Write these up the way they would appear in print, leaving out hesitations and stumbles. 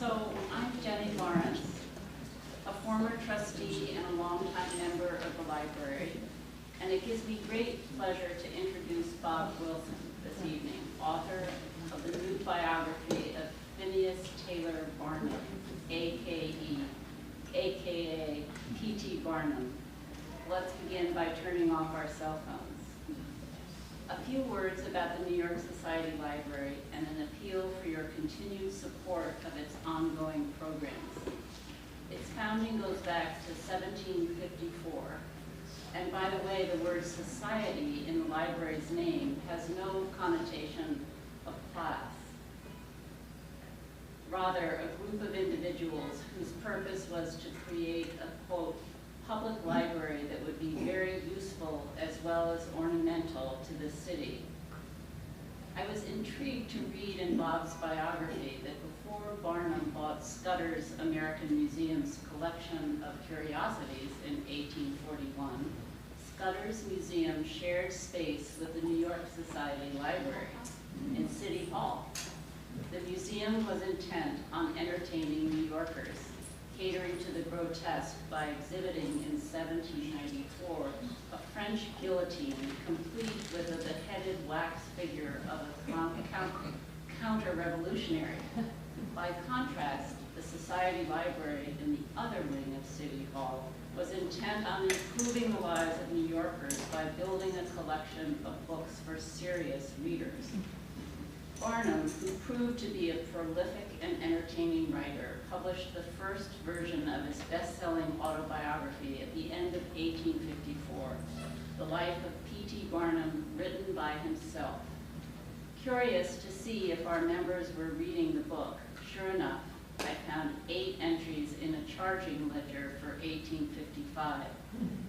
So I'm Jenny Lawrence, a former trustee and a longtime member of the library, and it gives me great pleasure to introduce Bob Wilson this evening, author of the new biography of Phineas Taylor Barnum, aka P.T. Barnum. Let's begin by turning off our cell phones. A few words about the New York Society Library and an appeal for your continued support of its ongoing programs. Its founding goes back to 1754. And by the way, the word society in the library's name has no connotation of class. Rather, a group of individuals whose purpose was to create a, quote, public library that would be very useful as well as ornamental to the city. I was intrigued to read in Bob's biography that before Barnum bought Scudder's American Museum's collection of curiosities in 1841, Scudder's Museum shared space with the New York Society Library in City Hall. The museum was intent on entertaining New Yorkers, catering to the grotesque by exhibiting in 1794 a French guillotine complete with a beheaded wax figure of a counter-revolutionary. By contrast, the Society Library in the other wing of City Hall was intent on improving the lives of New Yorkers by building a collection of books for serious readers. Barnum, who proved to be a prolific and entertaining writer, published the first version of his best-selling autobiography at the end of 1854, The Life of P.T. Barnum, written by himself. Curious to see if our members were reading the book, sure enough, I found 8 entries in a charging ledger for 1855,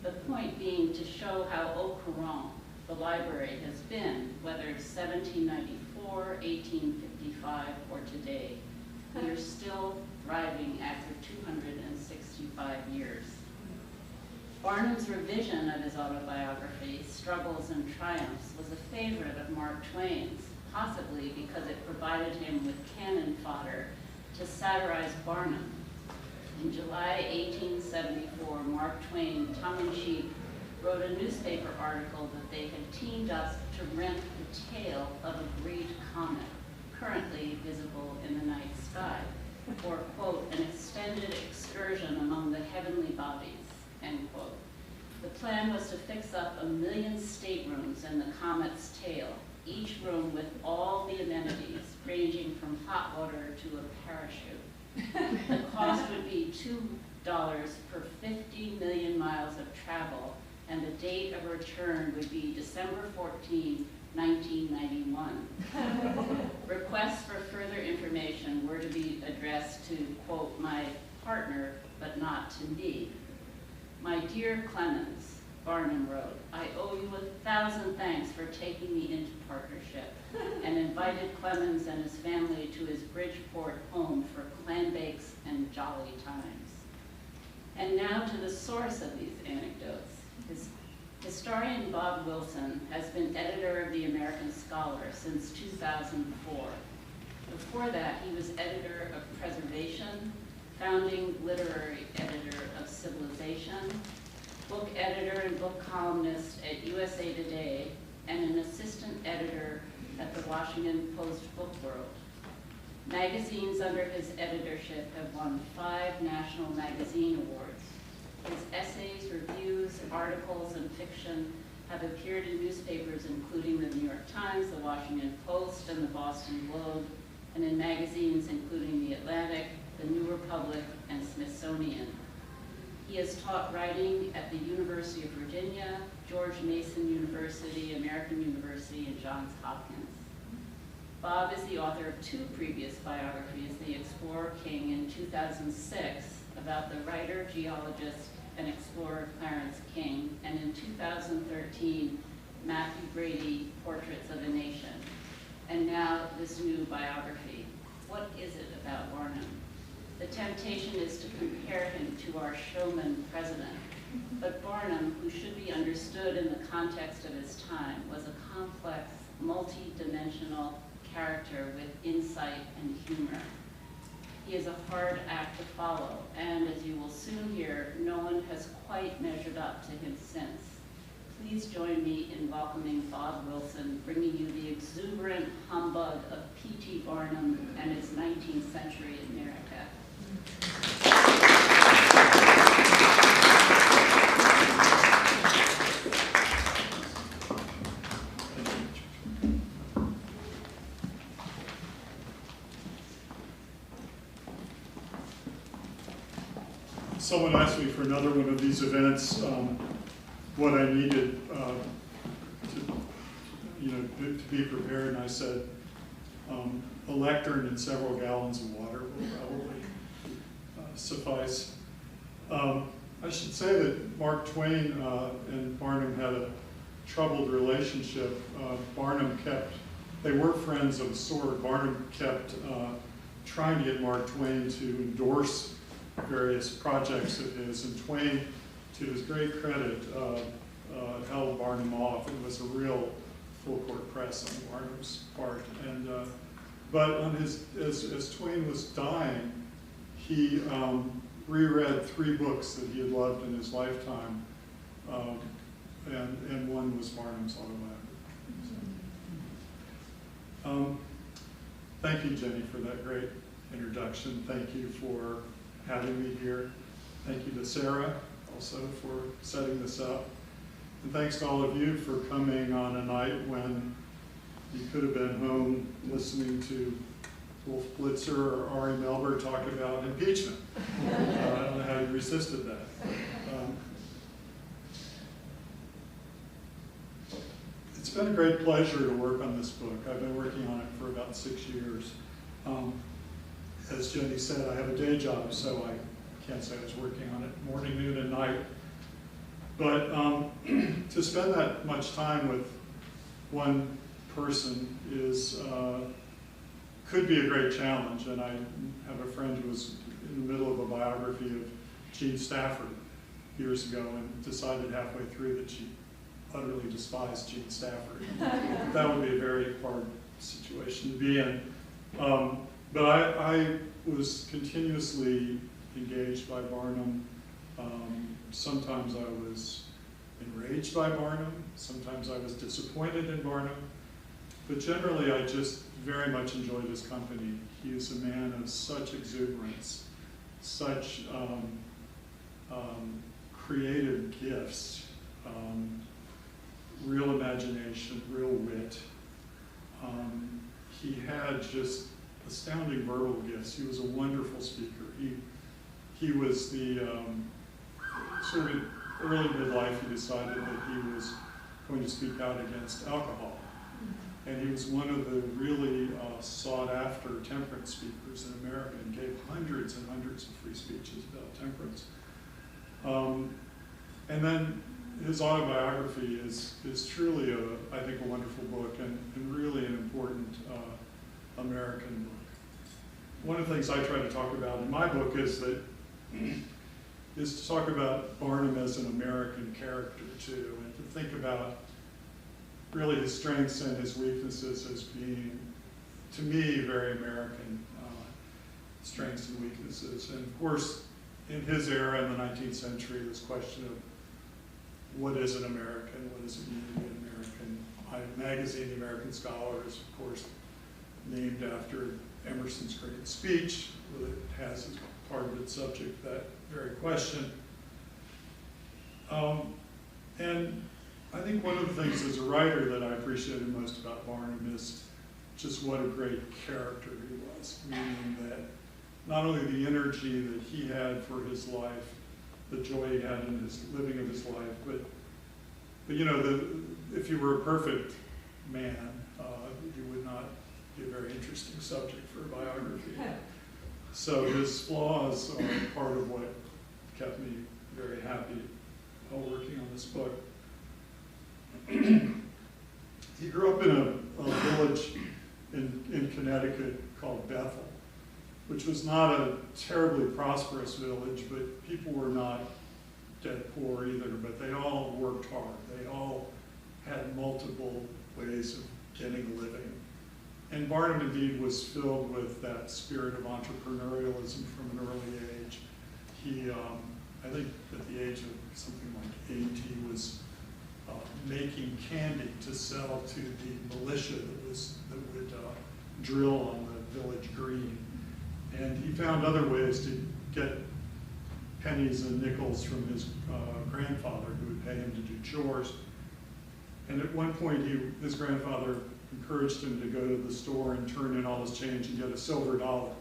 the point being to show how au courant the library has been, whether 1794, 1855, or today. We are still thriving after 265 years. Barnum's revision of his autobiography, Struggles and Triumphs, was a favorite of Mark Twain's, possibly because it provided him with cannon fodder to satirize Barnum. In July 1874, Mark Twain, tongue-in-cheek, wrote a newspaper article that they had teamed up to rent the tail of a great comet, currently visible in the night sky, for, quote, an extended excursion among the heavenly bodies, end quote. The plan was to fix up 1 million staterooms in the comet's tail, each room with all the amenities, ranging from hot water to a parachute. The cost would be $2 per 50 million miles of travel, and the date of return would be December 14, 1991. Requests for further information were to be addressed to, quote, my partner, but not to me. My dear Clemens, Barnum wrote, I owe you 1,000 thanks for taking me into partnership, and invited Clemens and his family to his Bridgeport home for clam bakes and jolly times. And now to the source of these anecdotes. Historian Bob Wilson has been editor of the American Scholar since 2004. Before that, he was editor of Preservation, founding literary editor of Civilization, book editor and book columnist at USA Today, and an assistant editor at the Washington Post Book World. Magazines under his editorship have won 5 National Magazine Awards. His essays, reviews, articles, and fiction have appeared in newspapers including the New York Times, the Washington Post, and the Boston Globe, and in magazines including The Atlantic, The New Republic, and Smithsonian. He has taught writing at the University of Virginia, George Mason University, American University, and Johns Hopkins. Bob is the author of 2 previous biographies, The Explorer King in 2006, about the writer, geologist, and explorer Clarence King, and in 2013, Matthew Brady, Portraits of a Nation. And now this new biography. What is it about Barnum? The temptation is to compare him to our showman president. But Barnum, who should be understood in the context of his time, was a complex, multi-dimensional character with insight and humor. He is a hard act to follow, and as you will soon hear, no one has quite measured up to him since. Please join me in welcoming Bob Wilson, bringing you the exuberant humbug of P.T. Barnum and its 19th century America. Someone asked me for another one of these events, what I needed to be prepared, and I said a lectern and several gallons of water will probably suffice. I should say that Mark Twain and Barnum had a troubled relationship. They were friends of a sort. Barnum kept trying to get Mark Twain to endorse various projects of his, and Twain, to his great credit, held Barnum off. It was a real full court press on Barnum's part. And but on as Twain was dying, he reread 3 books that he had loved in his lifetime, and one was Barnum's autobiography. Thank you, Jenny, for that great introduction. Thank you for having me here. Thank you to Sarah also for setting this up. And thanks to all of you for coming on a night when you could have been home listening to Wolf Blitzer or Ari Melber talk about impeachment. I don't know how you resisted that. It's been a great pleasure to work on this book. I've been working on it for about 6 years. As Jenny said, I have a day job, so I can't say I was working on it morning, noon, and night. But to spend that much time with one person could be a great challenge. And I have a friend who was in the middle of a biography of Gene Stafford years ago and decided halfway through that she utterly despised Gene Stafford. That would be a very hard situation to be in. But I was continuously engaged by Barnum. Sometimes I was enraged by Barnum. Sometimes I was disappointed in Barnum. But generally, I just very much enjoyed his company. He is a man of such exuberance, such creative gifts, real imagination, real wit. He had just astounding verbal gifts. He was a wonderful speaker. He was the sort of early midlife. He decided that he was going to speak out against alcohol, and he was one of the really sought-after temperance speakers in America, and gave hundreds and hundreds of free speeches about temperance. And then his autobiography is truly I think a wonderful book, and really an important American book. One of the things I try to talk about in my book is to talk about Barnum as an American character too, and to think about really his strengths and his weaknesses as being, to me, very American strengths and weaknesses. And of course, in his era in the 19th century, this question of what is an American, what does it mean to be an American? My magazine, The American Scholar, is of course named after Emerson's great speech. It has as part of its subject that very question. And I think one of the things as a writer that I appreciated most about Barnum is just what a great character he was, meaning that not only the energy that he had for his life, the joy he had in his living of his life, but you know, if you were a perfect man, you would not be a very interesting subject for a biography. So his flaws are part of what kept me very happy while working on this book. He grew up in a village in Connecticut called Bethel, which was not a terribly prosperous village, but people were not dead poor either, but they all worked hard. They all had multiple ways of getting a living. And Barnum indeed was filled with that spirit of entrepreneurialism from an early age. He, I think at the age of something like 8, he was making candy to sell to the militia that would drill on the village green. And he found other ways to get pennies and nickels from his grandfather, who would pay him to do chores. And at one point, his grandfather encouraged him to go to the store and turn in all his change and get a silver dollar.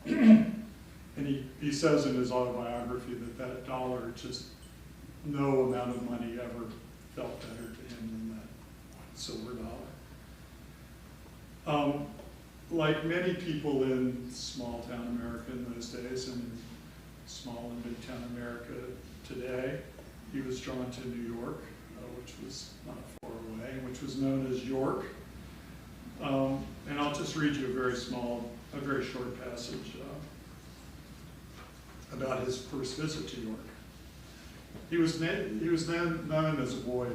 And he says in his autobiography that dollar, just no amount of money ever felt better to him than that silver dollar. Like many people in small town America in those days, and in small and big town America today, he was drawn to New York, which was not far away, which was known as York. And I'll just read you a very short passage about his first visit to York. He was then known as a boy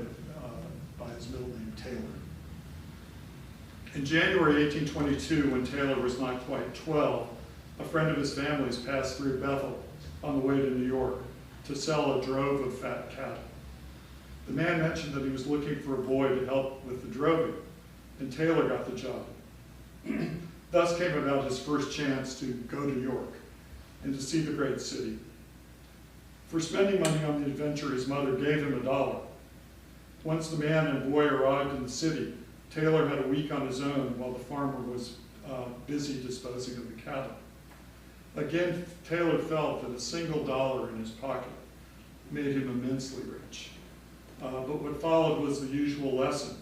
by his middle name, Taylor. In January 1822, when Taylor was not quite 12, a friend of his family's passed through Bethel on the way to New York to sell a drove of fat cattle. The man mentioned that he was looking for a boy to help with the droving, and Taylor got the job. Thus came about his first chance to go to York and to see the great city. For spending money on the adventure, his mother gave him $1. Once the man and boy arrived in the city, Taylor had a week on his own while the farmer was busy disposing of the cattle. Again, Taylor felt that a single dollar in his pocket made him immensely rich. But what followed was the usual lesson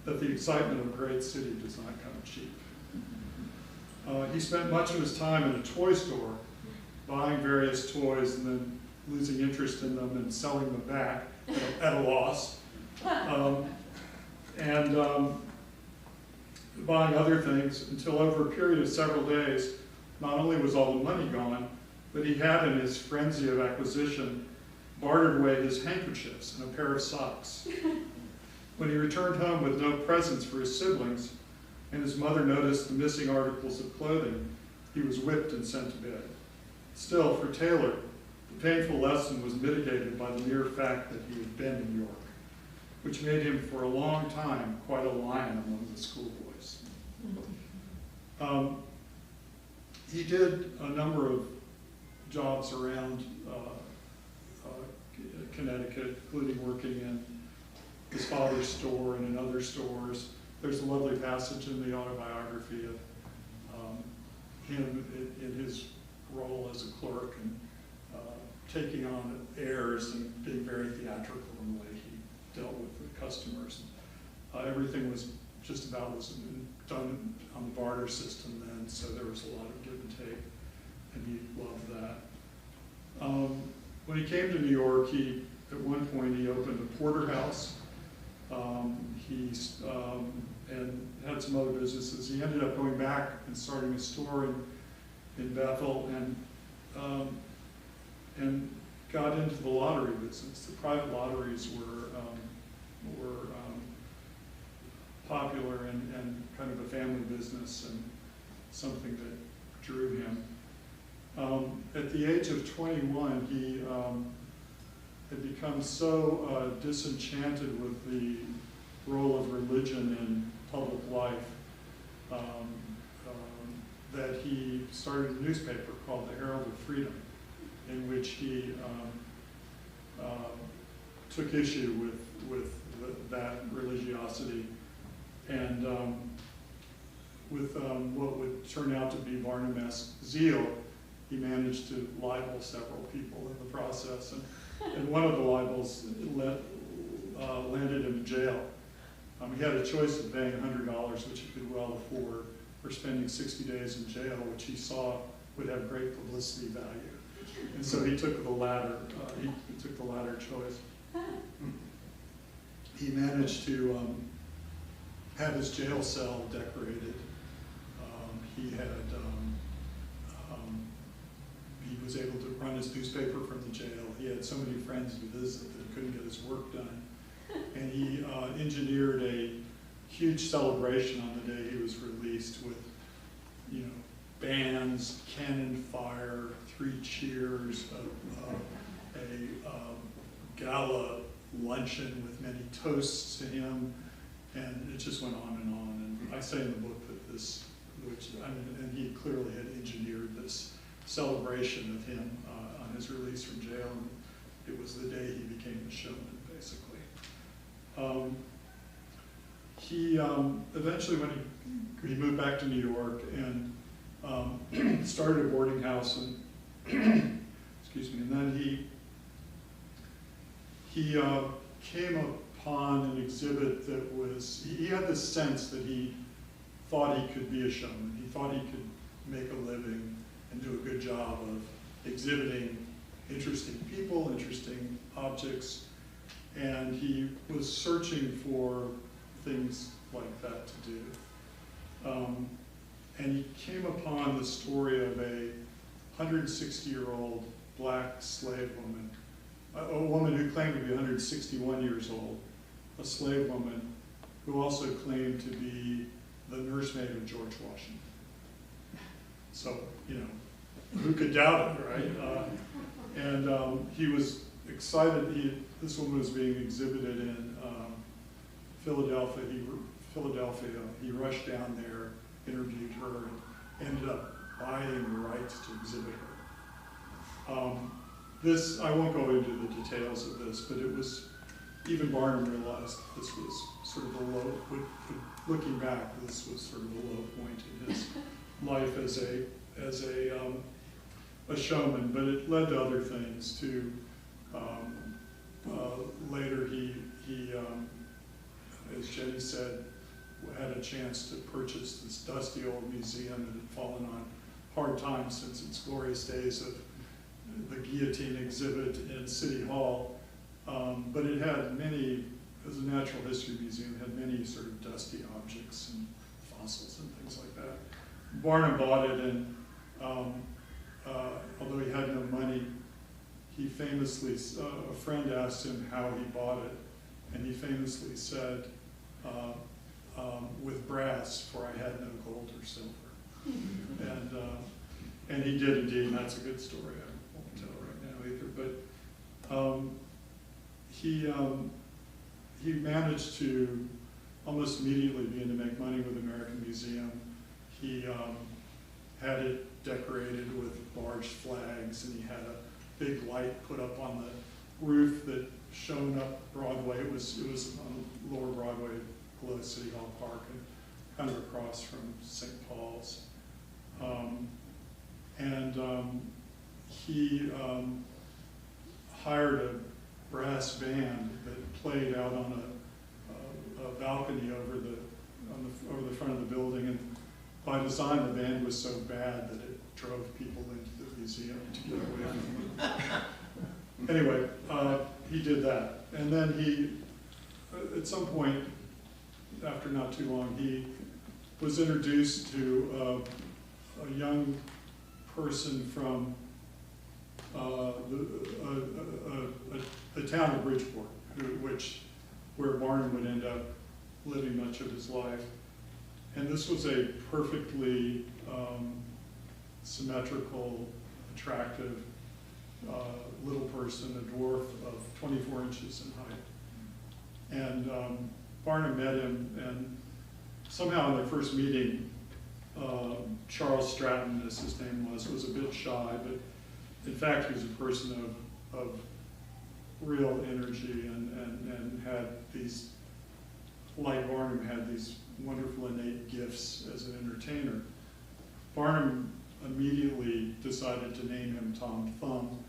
that the excitement of a great city does not come cheap. He spent much of his time in a toy store, buying various toys and then losing interest in them and selling them back at a loss. And buying other things until over a period of several days, not only was all the money gone, but he had, in his frenzy of acquisition, bartered away his handkerchiefs and a pair of socks. When he returned home with no presents for his siblings, and his mother noticed the missing articles of clothing, he was whipped and sent to bed. Still, for Taylor, the painful lesson was mitigated by the mere fact that he had been in York, which made him for a long time quite a lion among the schoolboys. He did a number of jobs around Connecticut, including working in his father's store and in other stores. There's a lovely passage in the autobiography of him in his role as a clerk and taking on airs and being very theatrical in the way he dealt with the customers. Everything was just about done on the barter system then, so there was a lot of give and take, and he loved that. When he came to New York, at one point he opened a porterhouse. And had some other businesses. He ended up going back and starting a store in Bethel and got into the lottery business. The private lotteries were popular and kind of a family business and something that drew him. At the age of 21, he had become so disenchanted with the role of religion in public life that he started a newspaper called the Herald of Freedom, in which he took issue with that religiosity and with what would turn out to be Barnum-esque zeal. He managed to libel several people in the process, and one of the libels landed him in jail. He had a choice of paying $100, which he could well afford, or spending 60 days in jail, which he saw would have great publicity value. And so he took the latter. He took the latter choice. He managed to have his jail cell decorated. He was able to run his newspaper from the jail. He had so many friends to visit that he couldn't get his work done. And he engineered a huge celebration on the day he was released with, you know, bands, cannon fire, 3 cheers, a gala luncheon with many toasts to him, and it just went on and on. And I say in the book that this, which, I mean, and he clearly had engineered this celebration of him on his release from jail, and it was the day he became a showman, basically. He eventually, when he moved back to New York and started a boarding house, and excuse me, and then he came upon an exhibit that was, he had this sense that he thought he could be a showman. He thought he could make a living and do a good job of exhibiting interesting people, interesting objects, and he was searching for things like that to do. And he came upon the story of a 160-year-old black slave woman, a woman who claimed to be 161 years old, a slave woman who also claimed to be the nursemaid of George Washington. So, you know, who could doubt it, right? And he was excited. This woman was being exhibited in Philadelphia. He rushed down there, interviewed her, and ended up buying the rights to exhibit her. This, I won't go into the details of this, but it was, even Barnum realized this was sort of a low, looking back, this was sort of a low point in his life as a showman, but it led to other things too. Later he as Jenny said, had a chance to purchase this dusty old museum that had fallen on hard times since its glorious days of the guillotine exhibit in City Hall. But it had many, as a natural history museum, had many sort of dusty objects and fossils and things like that. Barnum bought it, and although he had no money, he famously, a friend asked him how he bought it, and he famously said, with brass, for I had no gold or silver. And he did indeed, and that's a good story. I won't tell right now either. But he managed to almost immediately begin to make money with the American Museum. He had it decorated with large flags, and he had a big light put up on the roof that shone up Broadway. It was on Lower Broadway, below City Hall Park, and kind of across from St. Paul's. He hired a brass band that played out on a balcony over the front of the building, and by design the band was so bad that it drove people into the museum to get away from it. Anyway, he did that, and then he, at some point, after not too long, he was introduced to a young person from the town of Bridgeport, where Barnum would end up living much of his life. And this was a perfectly symmetrical, attractive little person, a dwarf of 24 inches in height. And Barnum met him, and somehow in their first meeting, Charles Stratton, as his name was a bit shy, but in fact he was a person of real energy and had these, like Barnum, had these wonderful innate gifts as an entertainer. Barnum immediately decided to name him Tom Thumb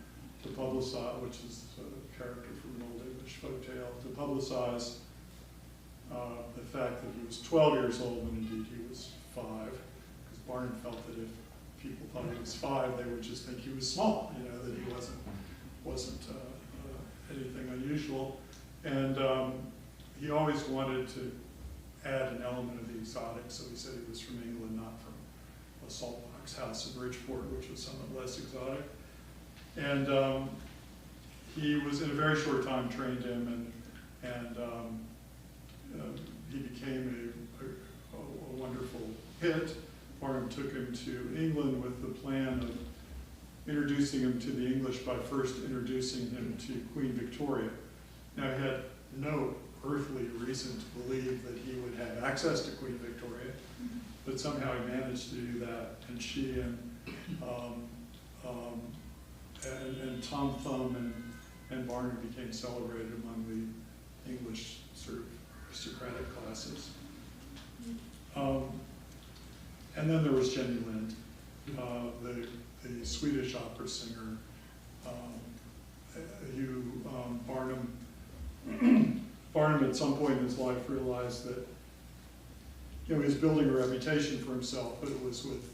to publicize, which is a character from an old English folktale, to publicize the fact that he was 12 years old when indeed he was 5, because Barnum felt that if people thought he was 5, they would just think he was small, you know, that he wasn't anything unusual. And he always wanted to add an element of the exotic, so he said he was from England, not from a saltbox house in Bridgeport, which was somewhat less exotic. And he was, in a very short time, trained him and he became a wonderful hit. Barnum took him to England with the plan of introducing him to the English by first introducing him to Queen Victoria. Now, he had no earthly reason to believe that he would have access to Queen Victoria, but somehow he managed to do that, and she and Tom Thumb and Barnum became celebrated among the English sort of aristocratic classes. And then there was Jenny Lind, the Swedish opera singer, who Barnum at some point in his life realized that, you know, he was building a reputation for himself, but it was with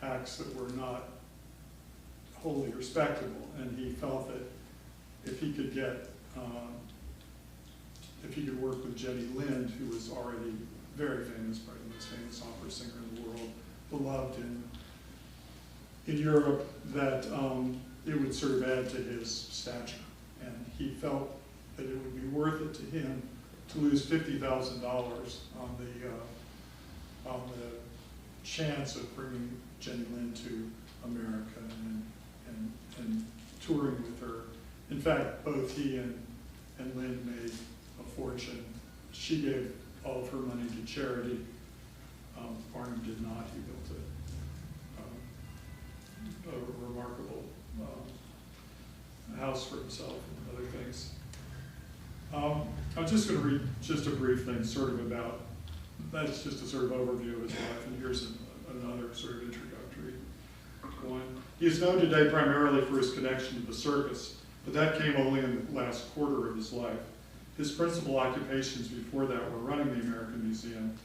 acts that were not wholly respectable, and he felt that if he could work with Jenny Lind, who was already very famous, probably the most famous opera singer in the world, beloved in Europe, that it would sort of add to his stature. And he felt that it would be worth it to him to lose $50,000 on the chance of bringing Jenny Lind to America and touring with her. In fact, both he and Lind made a fortune. She gave all of her money to charity. Barnum did not. He built a remarkable house for himself and other things. I'm just going to read just a brief thing sort of about, that's just a sort of overview of his life, and here's another sort of introductory one. He is known today primarily for his connection to the circus, but that came only in the last quarter of his life. His principal occupations before that were running the American Museum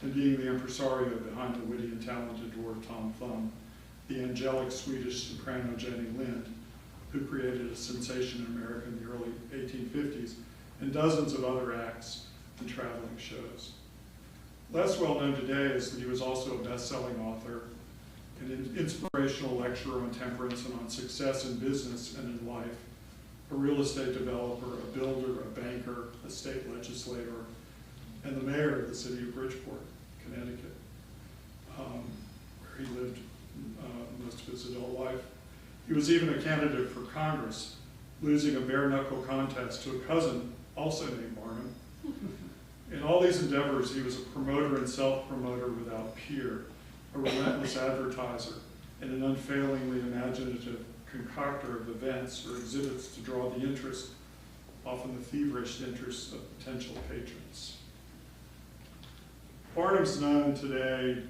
and being the impresario behind the witty and talented dwarf Tom Thumb, the angelic Swedish soprano Jenny Lind, who created a sensation in America in the early 1850s, and dozens of other acts and traveling shows. Less well known today is that he was also a best-selling author, an inspirational lecturer on temperance and on success in business and in life, a real estate developer, a builder, a banker, a state legislator, and the mayor of the city of Bridgeport, Connecticut, where he lived most of his adult life. He was even a candidate for Congress, losing a bare-knuckle contest to a cousin also named Barnum. In all these endeavors, he was a promoter and self-promoter without peer, a relentless advertiser, and an unfailingly imaginative concoctor of events or exhibits to draw the interest, often the feverish interest, of potential patrons. Barnum's known today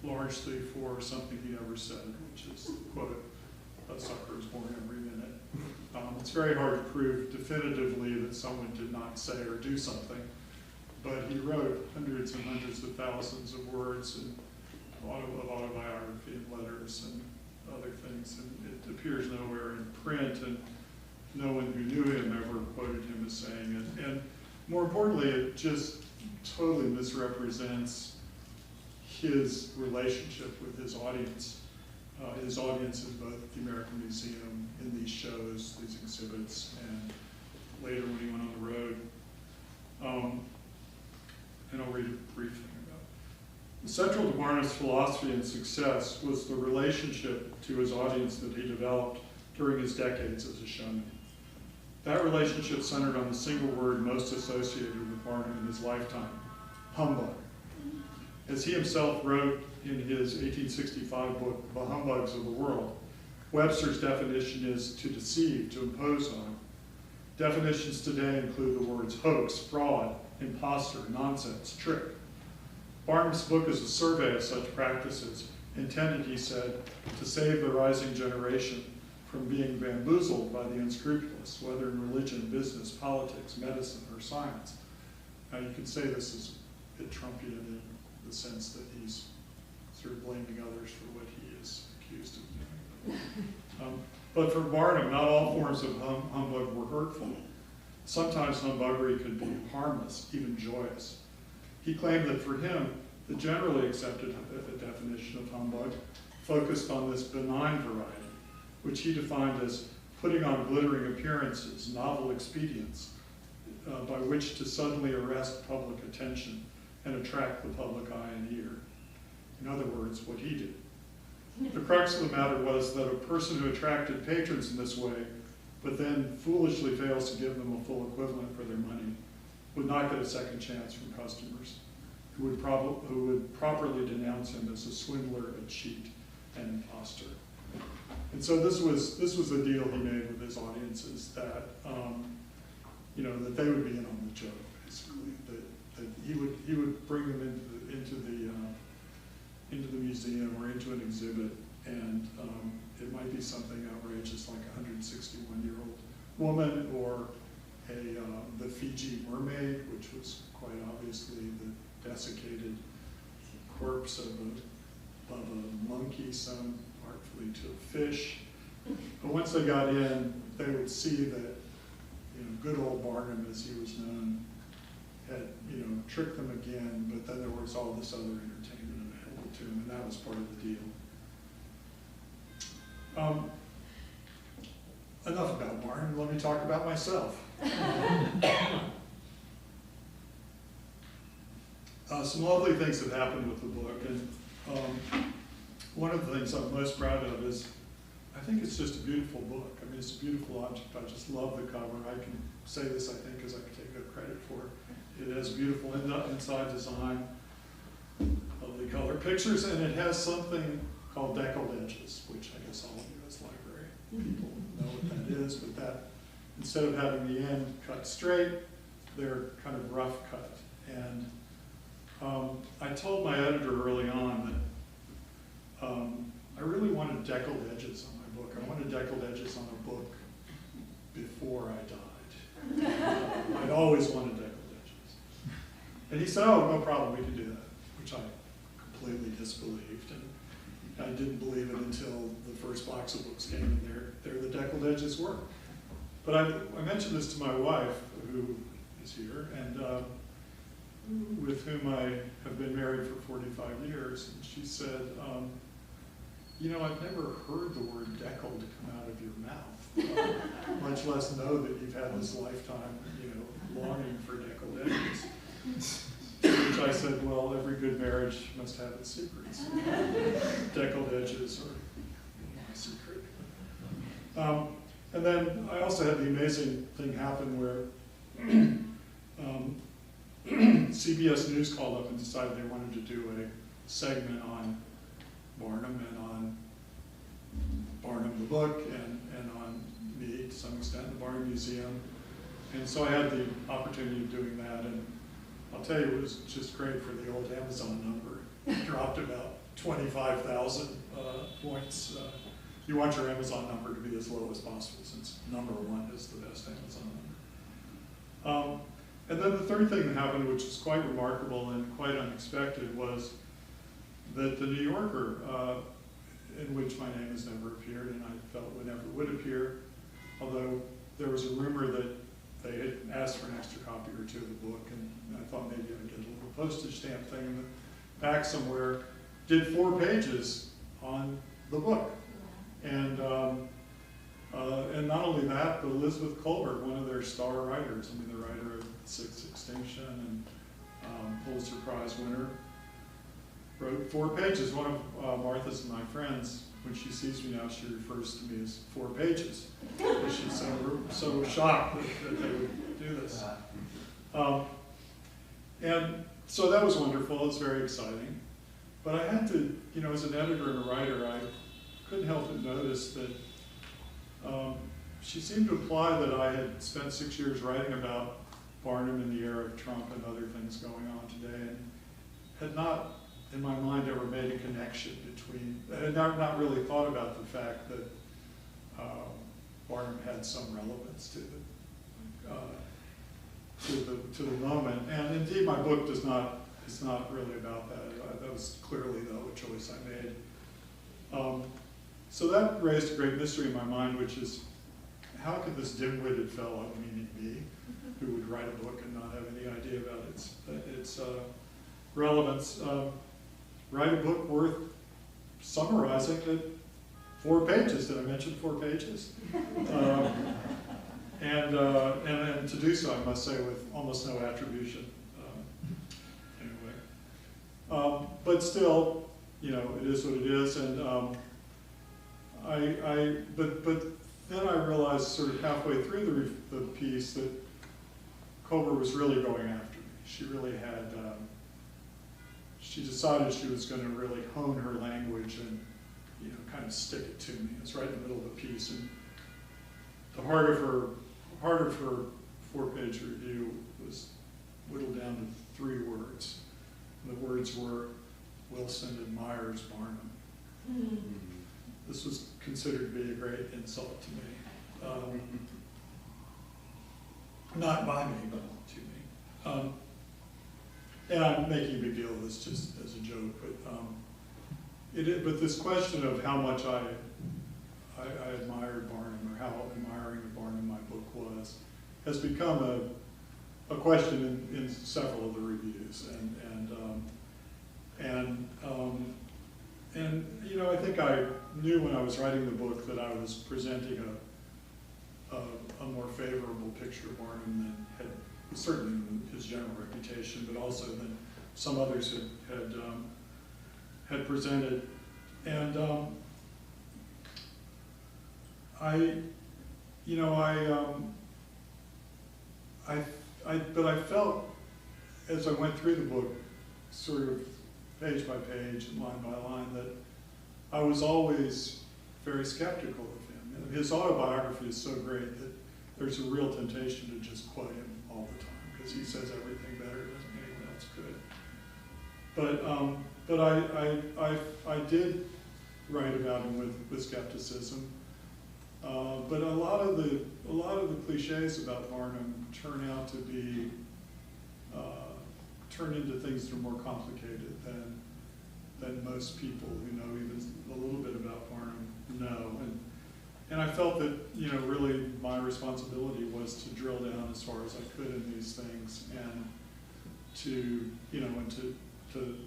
largely for something he never said, which is, quote, "A sucker is born every minute." It's very hard to prove definitively that someone did not say or do something, but he wrote hundreds and hundreds of thousands of words and autobiography and letters and other things, and it appears nowhere in print, and no one who knew him ever quoted him as saying it. And more importantly, it just totally misrepresents his relationship with his audience. His audience is both at the American Museum, in these shows, these exhibits, and later when he went on the road. And I'll read a brief thing about it. Central to Barnum's philosophy and success was the relationship to his audience that he developed during his decades as a showman. That relationship centered on the single word most associated with Barnum in his lifetime: humbug. As he himself wrote in his 1865 book, The Humbugs of the World, Webster's definition is to deceive, to impose on. Definitions today include the words hoax, fraud, imposter, nonsense, trick. Barnum's book is a survey of such practices, intended, he said, to save the rising generation from being bamboozled by the unscrupulous, whether in religion, business, politics, medicine, or science. Now, you could say this is a bit Trumpian in the sense that he's sort of blaming others for what he is accused of doing. But for Barnum, not all forms of humbug were hurtful. Sometimes humbuggery could be harmless, even joyous. He claimed that for him, the generally accepted definition of humbug focused on this benign variety, which he defined as putting on glittering appearances, novel expedients, by which to suddenly arrest public attention and attract the public eye and ear. In other words, what he did. The crux of the matter was that a person who attracted patrons in this way, but then foolishly fails to give them a full equivalent for their money, would not get a second chance from customers, who would properly denounce him as a swindler, a cheat, an imposter. And so this was the deal he made with his audiences, that you know, that they would be in on the joke, basically. That he would bring them into the museum or into an exhibit, and it might be something outrageous like a 161-year-old woman, or the Fiji mermaid, which was quite obviously the desiccated corpse of a monkey sewn artfully to a fish. But once they got in, they would see that, you know, good old Barnum, as he was known, had, you know, tricked them again, but then there was all this other entertainment available to him, and that was part of the deal. Enough about Barnum, let me talk about myself. Some lovely things have happened with the book, and one of the things I'm most proud of is, I think it's just a beautiful book. I mean, it's a beautiful object. I just love the cover. I can say this, I think, because I can take no credit for it. It has beautiful inside design, lovely color pictures, and it has something called deckled edges, which I guess all of you as library people know what that is, but that, instead of having the end cut straight, they're kind of rough cut. And I told my editor early on that I really wanted deckled edges on my book. I wanted deckled edges on a book before I died. I'd always wanted deckled edges. And he said, oh, no problem, we can do that, which I completely disbelieved. And I didn't believe it until the first box of books came, and there the deckled edges were. But I mentioned this to my wife, who is here, and with whom I have been married for 45 years, and she said, you know, I've never heard the word deckled come out of your mouth, much less know that you've had this lifetime, you know, longing for deckled edges. Which I said, well, every good marriage must have its secrets. Deckled edges are my secret. And then I also had the amazing thing happen where CBS News called up and decided they wanted to do a segment on Barnum and on Barnum the book and on me, to some extent, the Barnum Museum. And so I had the opportunity of doing that, and I'll tell you, it was just great for the old Amazon number. It dropped about 25,000 points. You want your Amazon number to be as low as possible, since #1 is the best Amazon number. And then the third thing that happened, which was quite remarkable and quite unexpected, was that the New Yorker, in which my name has never appeared, and I felt it never would appear, although there was a rumor that they had asked for an extra copy or two of the book, and I thought maybe I'd get a little postage stamp thing in the back somewhere, did 4 pages on the book. And not only that, but Elizabeth Colbert, one of their star writers, I mean, the writer of Sixth Extinction and Pulitzer Prize winner, wrote 4 pages. One of Martha's and my friends, when she sees me now, she refers to me as 4 pages. She's so shocked that they would do this. And so that was wonderful. It's very exciting. But I had to, you know, as an editor and a writer, I couldn't help but notice that she seemed to imply that I had spent 6 years writing about Barnum in the era of Trump and other things going on today, and had not, in my mind, ever made a connection between, had not really thought about the fact that Barnum had some relevance to the moment. And indeed, my book is not really about that. That was clearly, though, a choice I made. So that raised a great mystery in my mind, which is, how could this dim-witted fellow, meaning me, who would write a book and not have any idea about its relevance, write a book worth summarizing at 4 pages? Did I mention 4 pages? And to do so, I must say, with almost no attribution. Anyway, but still, you know, it is what it is. And but then I realized, sort of halfway through the piece, that Kober was really going after me. She really had. She decided she was going to really hone her language and, you know, kind of stick it to me. It's right in the middle of the piece, and the heart of her 4-page review was whittled down to 3 words. And the words were, "Wilson admires Barnum." Mm-hmm. This was considered to be a great insult to me. Not by me, but to me. And I'm making a big deal of this just as a joke, but but this question of how much I admired Barnum, or how admiring of Barnum my book was, has become a question in several of the reviews, and you know, I think I knew when I was writing the book that I was presenting a more favorable picture of Barnum than certainly his general reputation, but also than some others had presented. And but I felt, as I went through the book, sort of page by page and line by line, that I was always very skeptical of him. And his autobiography is so great that there's a real temptation to just quote him all the time, because he says everything better than anyone else could. But I did write about him with skepticism. But a lot of the cliches about Barnum turn out to be turn into things that are more complicated than most people who know even a little bit about Barnum know. And I felt that, you know, really my responsibility was to drill down as far as I could in these things, and to, you know, and to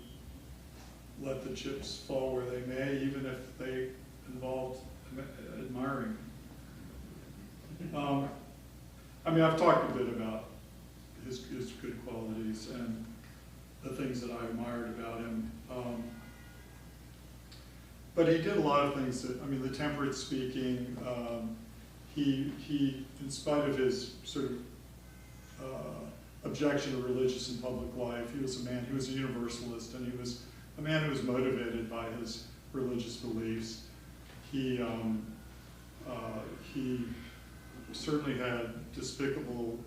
let the chips fall where they may, even if they involved admiring. I mean, I've talked a bit about his good qualities and the things that I admired about him. But he did a lot of things that, I mean, the temperate speaking, he, in spite of his sort of objection to religious and public life, he was a universalist, and he was a man who was motivated by his religious beliefs. He certainly had despicable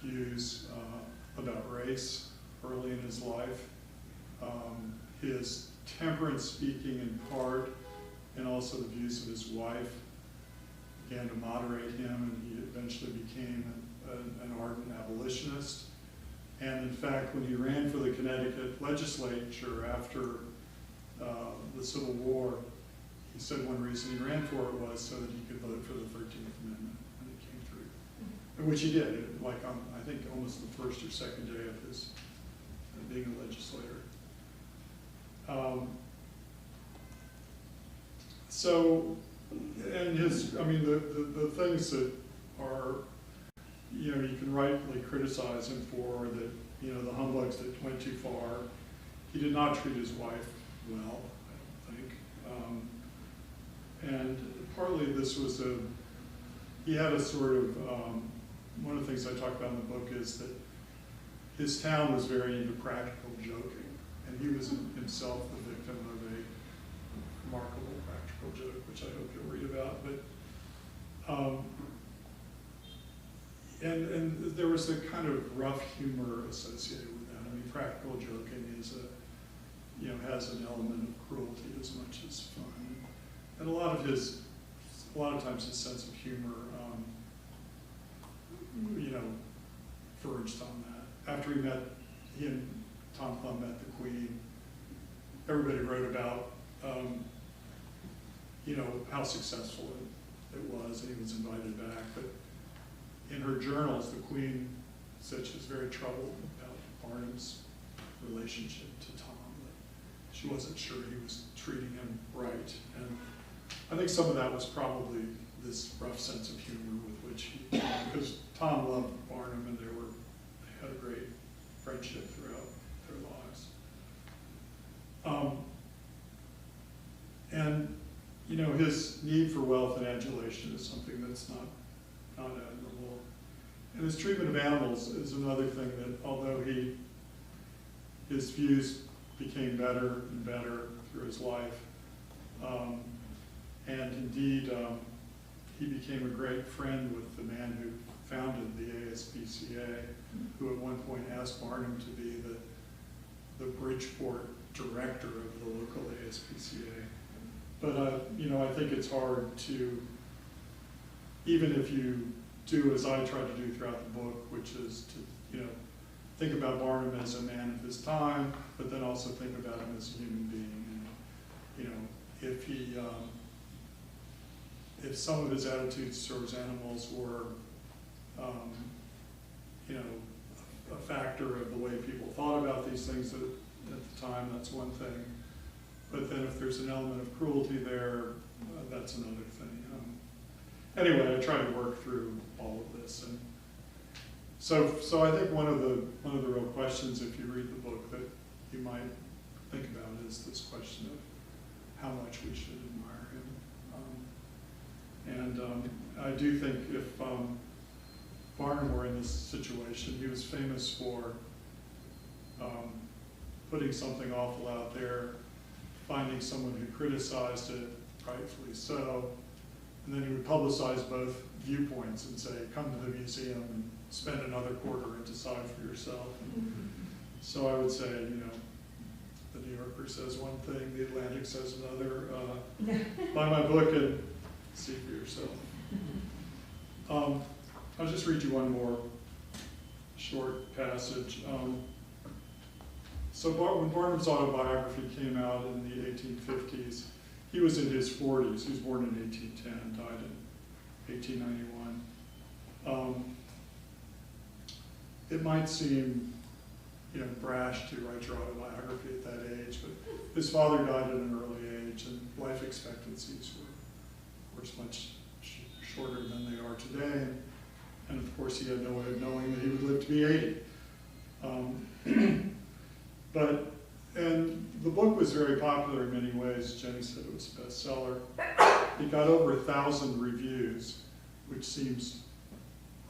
views about race early in his life. His temperance speaking in part, and also the views of his wife, began to moderate him, and he eventually became an ardent abolitionist. And in fact, when he ran for the Connecticut legislature after the Civil War, he said one reason he ran for it was so that he could vote for the 13th Amendment when it came through, which he did, like on, I think, almost the first or second day of his being a legislator. So, and his, I mean, the things that are, you know, you can rightly criticize him for, that, you know, the humbugs that went too far. He did not treat his wife well, I don't think. And partly this was he had a sort of, one of the things I talk about in the book is that his town was very into practical joking, and he was himself the victim of a remarkable practical joke, which I hope you'll read about. But and there was a kind of rough humor associated with that. I mean, practical joking is has an element of cruelty as much as fun, and a lot of times his sense of humor, verged on that. After he and Tom Plum met the Queen, everybody wrote about, how successful it was, and he was invited back. But in her journals, the Queen said she was very troubled about Barnum's relationship to Tom, that she wasn't sure he was treating him right. And I think some of that was probably this rough sense of humor with which he, because Tom loved Barnum and they had a great friendship throughout their lives. And you know, his need for wealth and adulation is something that's not admirable. And his treatment of animals is another thing that, although his views became better and better through his life, and indeed he became a great friend with the man who founded the ASPCA, who at one point asked Barnum to be the Bridgeport director of the local ASPCA. But you know, I think it's hard to, even if you do as I try to do throughout the book, which is to, you know, think about Barnum as a man of his time, but then also think about him as a human being. And, you know, if some of his attitudes towards animals were, you know, a factor of the way people thought about these things at the time, that's one thing. But then if there's an element of cruelty there, that's another thing. Anyway, I try to work through all of this, and so I think one of the real questions, if you read the book, that you might think about is this question of how much we should admire him. I do think if Barnum were in this situation, he was famous for putting something awful out there, finding someone who criticized it, rightfully so, and then he would publicize both viewpoints and say, come to the museum and spend another quarter and decide for yourself. And so I would say, you know, the New Yorker says one thing, the Atlantic says another. Buy my book and see for yourself. I'll just read you one more short passage. So when Barnum's autobiography came out in the 1850s, he was in his 40s. He was born in 1810, died in 1891. It might seem, you know, brash to write your autobiography at that age, but his father died at an early age, and life expectancies were of course much shorter than they are today. And of course, he had no way of knowing that he would live to be 80. And the book was very popular in many ways. Jenny said it was a bestseller. It got over 1,000 reviews, which seems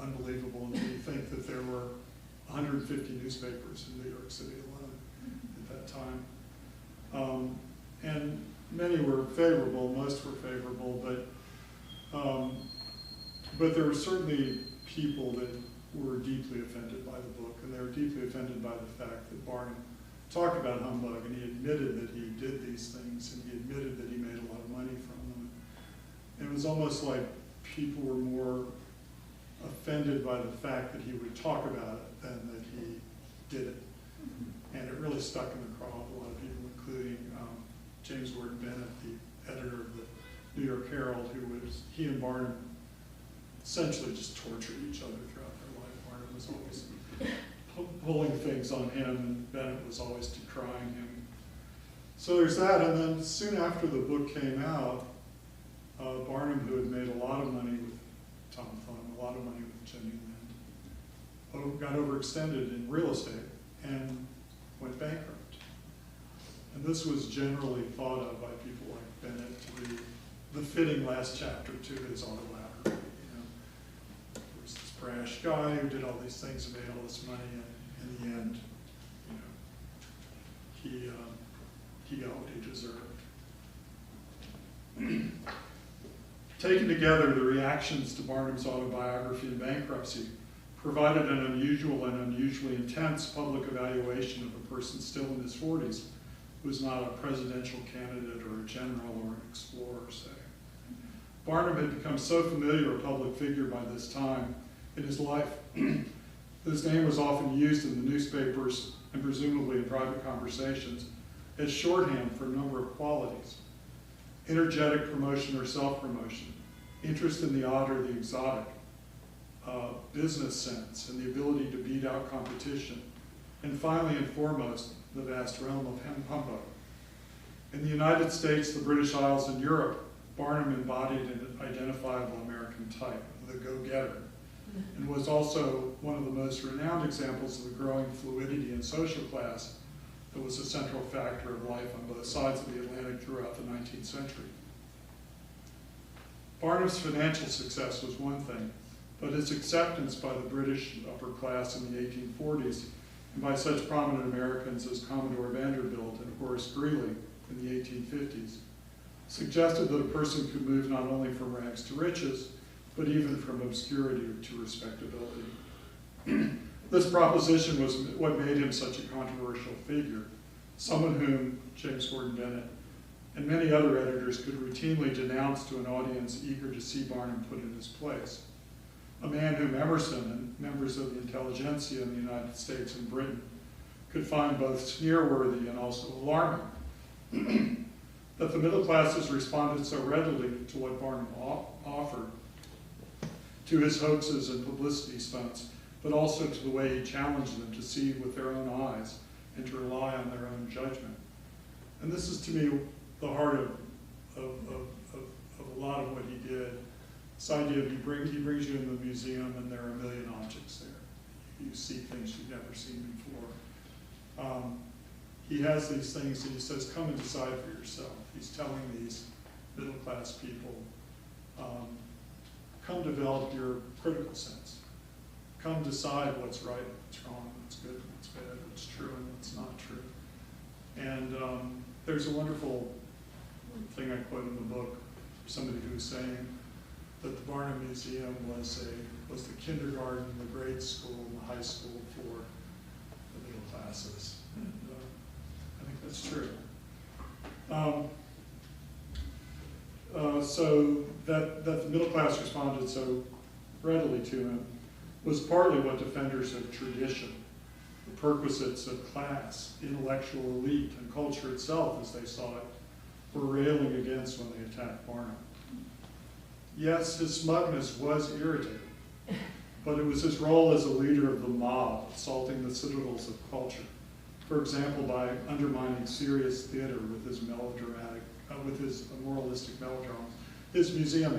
unbelievable when you think that there were 150 newspapers in New York City alone at that time. And many were favorable, most were favorable, but there were certainly people that were deeply offended by the book, and they were deeply offended by the fact that Barnum talked about humbug, and he admitted that he did these things, and he admitted that he made a lot of money from them. And it was almost like people were more offended by the fact that he would talk about it than that he did it. And it really stuck in the craw of a lot of people, including James Gordon Bennett, the editor of the New York Herald, he and Barnum essentially just tortured each other throughout their life. Barnum was always pulling things on him, and Bennett was always decrying him. So there's that, and then soon after the book came out, Barnum, who had made a lot of money with Tom Thumb, a lot of money with Jenny Lind, got overextended in real estate and went bankrupt. And this was generally thought of by people like Bennett to be the fitting last chapter to his autobiography. Brash guy who did all these things and made all this money, and in the end, you know, he got what he deserved. Taken together, the reactions to Barnum's autobiography and bankruptcy provided an unusual and unusually intense public evaluation of a person still in his 40s who was not a presidential candidate or a general or an explorer, say. Barnum had become so familiar a public figure by this time in his life. His name was often used in the newspapers and presumably in private conversations as shorthand for a number of qualities: energetic promotion or self-promotion, interest in the odd or the exotic, business sense and the ability to beat out competition, and finally and foremost, the vast realm of humbug. In the United States, the British Isles, and Europe, Barnum embodied an identifiable American type, the go-getter, and was also one of the most renowned examples of the growing fluidity in social class that was a central factor of life on both sides of the Atlantic throughout the 19th century. Barnum's financial success was one thing, but its acceptance by the British upper class in the 1840s and by such prominent Americans as Commodore Vanderbilt and Horace Greeley in the 1850s suggested that a person could move not only from rags to riches, but even from obscurity to respectability. This proposition was what made him such a controversial figure, someone whom James Gordon Bennett and many other editors could routinely denounce to an audience eager to see Barnum put in his place. A man whom Emerson and members of the intelligentsia in the United States and Britain could find both sneer-worthy and also alarming. That the middle classes responded so readily to what Barnum offered, to his hoaxes and publicity stunts, but also to the way he challenged them to see with their own eyes and to rely on their own judgment. And this is, to me, the heart of a lot of what he did. This idea of he brings you into the museum and there are a million objects there. You see things you've never seen before. He has these things and he says, come and decide for yourself. He's telling these middle class people, come develop your critical sense. Come decide what's right, what's wrong, what's good, what's bad, what's true and what's not true. And there's a wonderful thing I quote in the book, somebody who was saying that the Barnum Museum was the kindergarten, the grade school, and the high school for the middle classes. And I think that's true. So that the middle class responded so readily to him was partly what defenders of tradition, the perquisites of class, intellectual elite, and culture itself, as they saw it, were railing against when they attacked Barnum. Yes, his smugness was irritating, but it was his role as a leader of the mob, assaulting the citadels of culture. For example, by undermining serious theater with his moralistic melodrama. His museum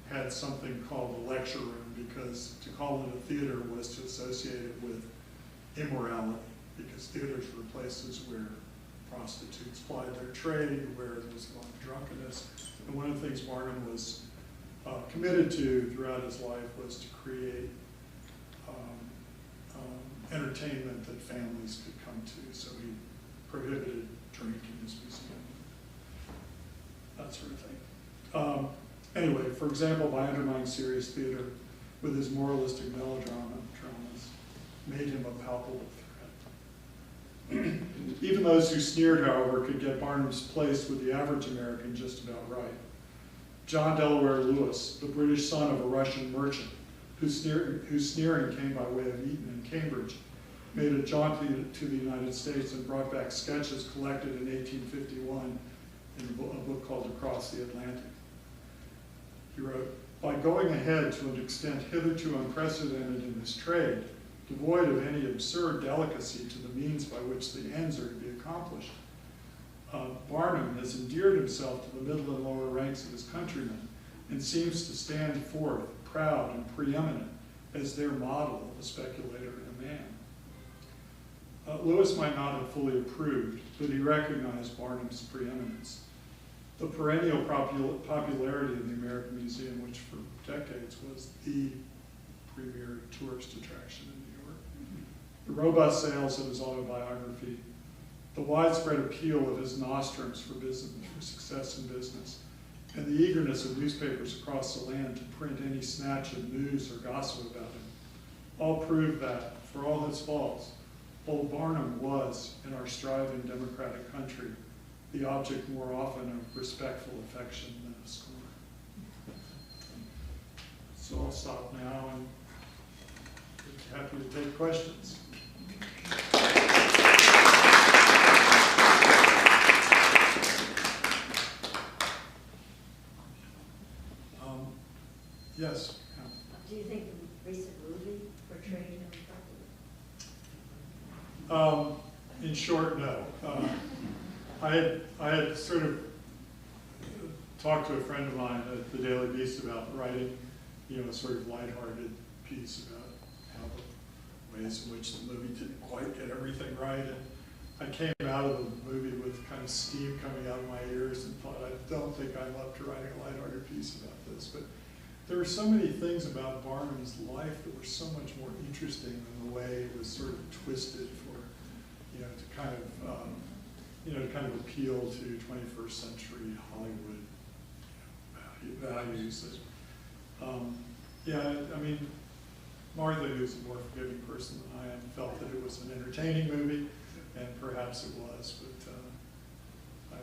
had something called a lecture room because to call it a theater was to associate it with immorality, because theaters were places where prostitutes plied their trade, where there was a lot of drunkenness. And one of the things Barnum was committed to throughout his life was to create entertainment that families could come to. So he prohibited drink in his museum, that sort of thing. Anyway, for example, by undermining serious theater with his moralistic dramas, made him a palpable threat. Even those who sneered, however, could get Barnum's place with the average American just about right. John Delaware Lewis, the British son of a Russian merchant, whose sneering came by way of Eton and Cambridge, made a jaunt to the United States and brought back sketches collected in 1851 in a book called Across the Atlantic. He wrote, by going ahead to an extent hitherto unprecedented in this trade, devoid of any absurd delicacy to the means by which the ends are to be accomplished, Barnum has endeared himself to the middle and lower ranks of his countrymen and seems to stand forth proud and preeminent as their model of a speculator and a man. Lewis might not have fully approved, but he recognized Barnum's preeminence. The perennial popularity of the American Museum, which for decades was the premier tourist attraction in New York, the robust sales of his autobiography, the widespread appeal of his nostrums for business, for success in business, and the eagerness of newspapers across the land to print any snatch of news or gossip about him, all prove that, for all his faults, old Barnum was, in our striving democratic country, the object more often of respectful affection than of scorn. So I'll stop now and be happy to take questions. Yes. Do you think the recent movie portrayed him properly? In short, no. I had sort of talked to a friend of mine at the Daily Beast about writing, you know, a sort of lighthearted piece about how the ways in which the movie didn't quite get everything right. And I came out of the movie with kind of steam coming out of my ears and thought, I don't think I'm up to writing a lighthearted piece about this. But there were so many things about Barnum's life that were so much more interesting than the way it was sort of twisted for, you know, to kind of, you know, to kind of appeal to 21st century Hollywood, you know, values. That, yeah, I mean, Martha, who's a more forgiving person than I am, felt that it was an entertaining movie, and perhaps it was, but I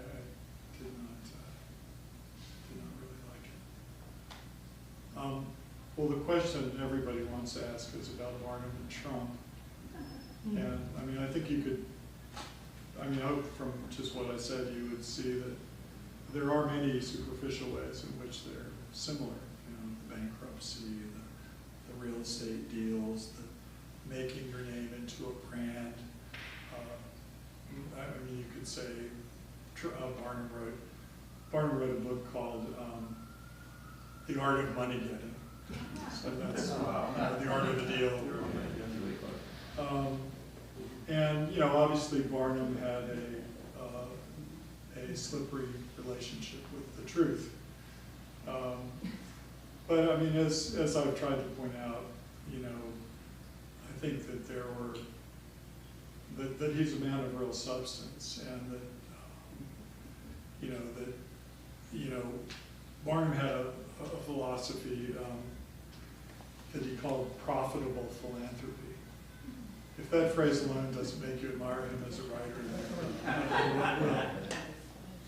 did not really like it. Well, the question everybody wants to ask is about Barnum and Trump. And I mean, I think you could, I mean, I hope from just what I said, you would see that there are many superficial ways in which they're similar. You know, the bankruptcy, the real estate deals, the making your name into a brand. I mean, you could say Barnum wrote a book called The Art of Money Getting. So that's the art of the deal. And you know, obviously Barnum had a slippery relationship with the truth. But I mean, as I've tried to point out, you know, I think that there were that he's a man of real substance, and that you know Barnum had a philosophy that he called profitable philanthropy. If that phrase alone doesn't make you admire him as a writer,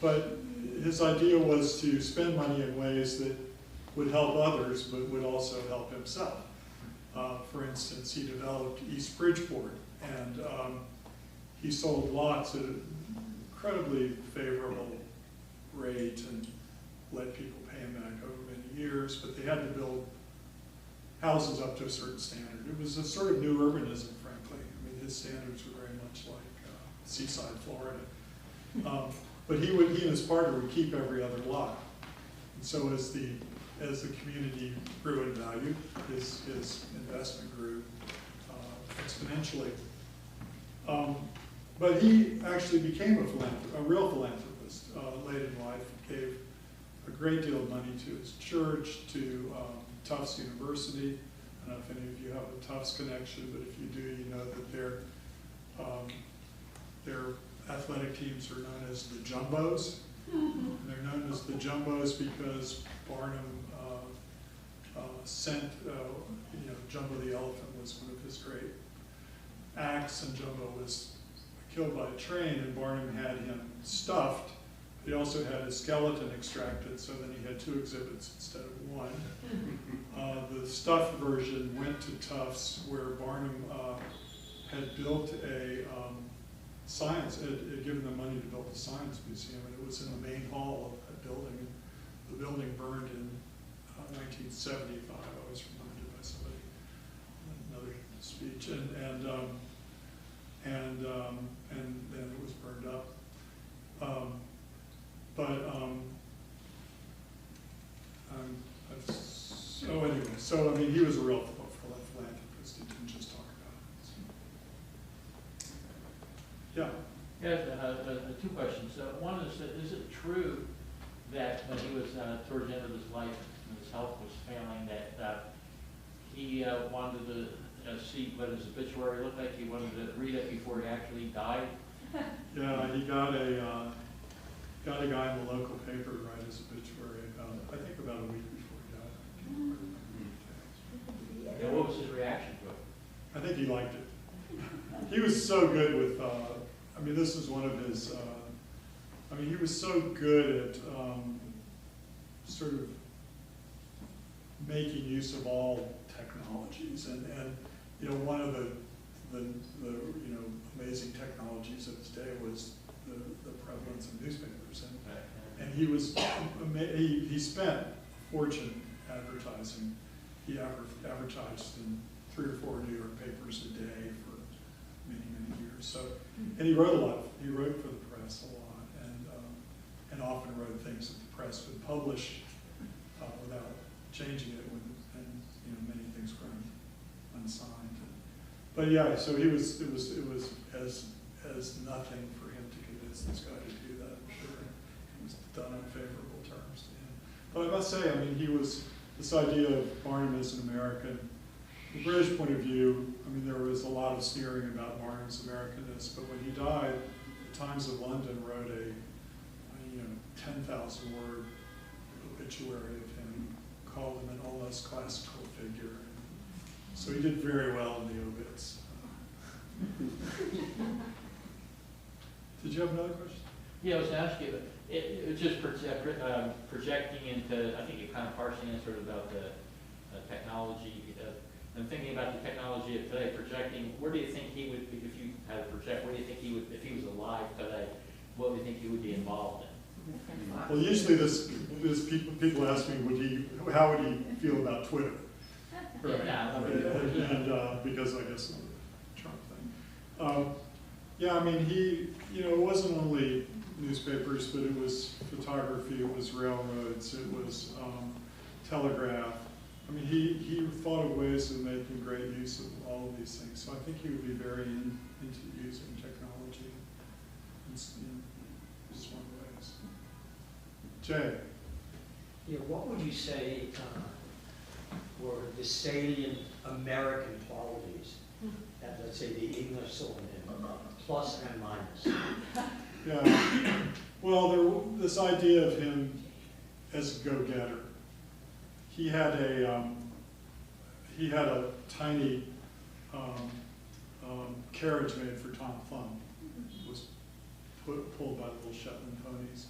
but his idea was to spend money in ways that would help others, but would also help himself. For instance, he developed East Bridgeport, and he sold lots at an incredibly favorable rate and let people pay him back over many years, but they had to build houses up to a certain standard. It was a sort of new urbanism, frankly. I mean, his standards were very much like seaside Florida. But he and his partner would keep every other lot. And so as the community grew in value, his investment grew exponentially. But he actually became a real philanthropist late in life. He gave a great deal of money to his church, to Tufts University. I don't know if any of you have a Tufts connection, but if you do, you know that their athletic teams are known as the Jumbos. And they're known as the Jumbos because Barnum sent, you know, Jumbo the elephant was one of his great acts, and Jumbo was killed by a train, and Barnum had him stuffed. He also had his skeleton extracted, so then he had 2 exhibits instead of 1. The stuffed version went to Tufts, where Barnum had built a had given them money to build a science museum, and it was in the main hall of that building. The building burned in 1975. I was reminded by somebody in another speech, and then it was burned up. So anyway, so I mean, he was a real philanthropist. He didn't just talk about it. Yeah. Yeah, 2 questions. One is it true that when he was towards the end of his life and his health was failing, that he wanted to see what his obituary looked like? He wanted to read it before he actually died? Yeah, he got a guy in the local paper to write his obituary I think about a week before he died. Yeah, what was his reaction to it? I think he liked it. He was so good with, I mean, this is one of his, I mean, he was so good at sort of making use of all technologies. And you know, one of the you know, amazing technologies of his day was the prevalence of newspapers. And he was, he spent a fortune advertising. He advertised in 3 or 4 New York papers a day for many, many years. So, and he wrote a lot. He wrote for the press a lot, and often wrote things that the press would publish without changing it, and many things were unsigned. But yeah, so it was as nothing for him to convince this guy to do that. I'm sure it was done on favorable terms to him. But I must say, I mean, he was this idea of Barnum as an American. From the British point of view, I mean, there was a lot of sneering about Barnum's Americanness, but when he died, the Times of London wrote a 10,000-word obituary of him, called him an almost classical figure. So he did very well in the obits. Did you have another question? Yeah, I was going to ask you, it was just projecting into, I think you're kind of parsing in sort of about the technology. I'm thinking about the technology of today, projecting, where do you think he would be, if you had a project, where do you think he would, if he was alive today, what do you think he would be involved in? Well, usually this people ask me, how would he feel about Twitter? Right. Yeah, and because I guess of the Trump thing. Yeah, I mean, it wasn't only newspapers, but it was photography, it was railroads, it was telegraph. I mean, he thought of ways of making great use of all of these things. So I think he would be very into using technology. It's just one of the ways. Jay? Yeah, what would you say were the salient American qualities that, let's say, the English saw in him, plus and minus? Yeah. Well, this idea of him as a go-getter. He had a tiny carriage made for Tom Thumb. It was pulled by little Shetland ponies,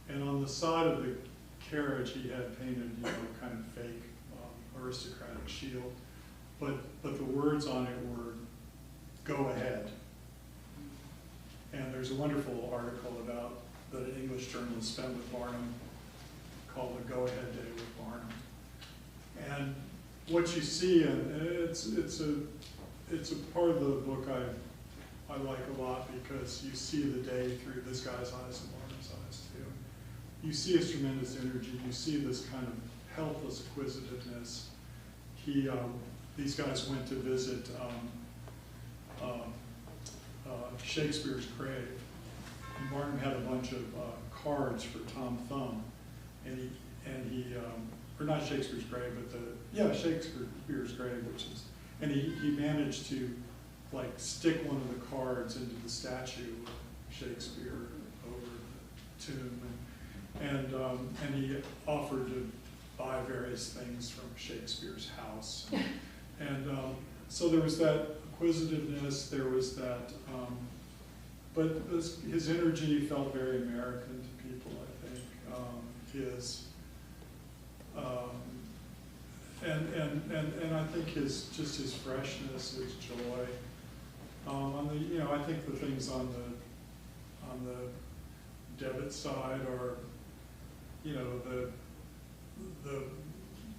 and on the side of the carriage he had painted, kind of fake aristocratic shield, but the words on it were "Go ahead." And there's a wonderful article about that an English journalist spent with Barnum called "The Go Ahead Day with Barnum." And what you see, and it's a part of the book I like a lot, because you see the day through this guy's eyes and Barnum's eyes too. You see his tremendous energy. You see this kind of helpless acquisitiveness. These guys went to visit Shakespeare's grave, and Barnum had a bunch of cards for Tom Thumb, and he or not Shakespeare's grave, but Shakespeare's grave, and he managed to stick one of the cards into the statue of Shakespeare over the tomb, and he offered to buy various things from Shakespeare's house, and so there was that acquisitiveness, there was that, but his energy felt very American to people, I think. And I think his freshness, his joy. I think the things on the debit side are,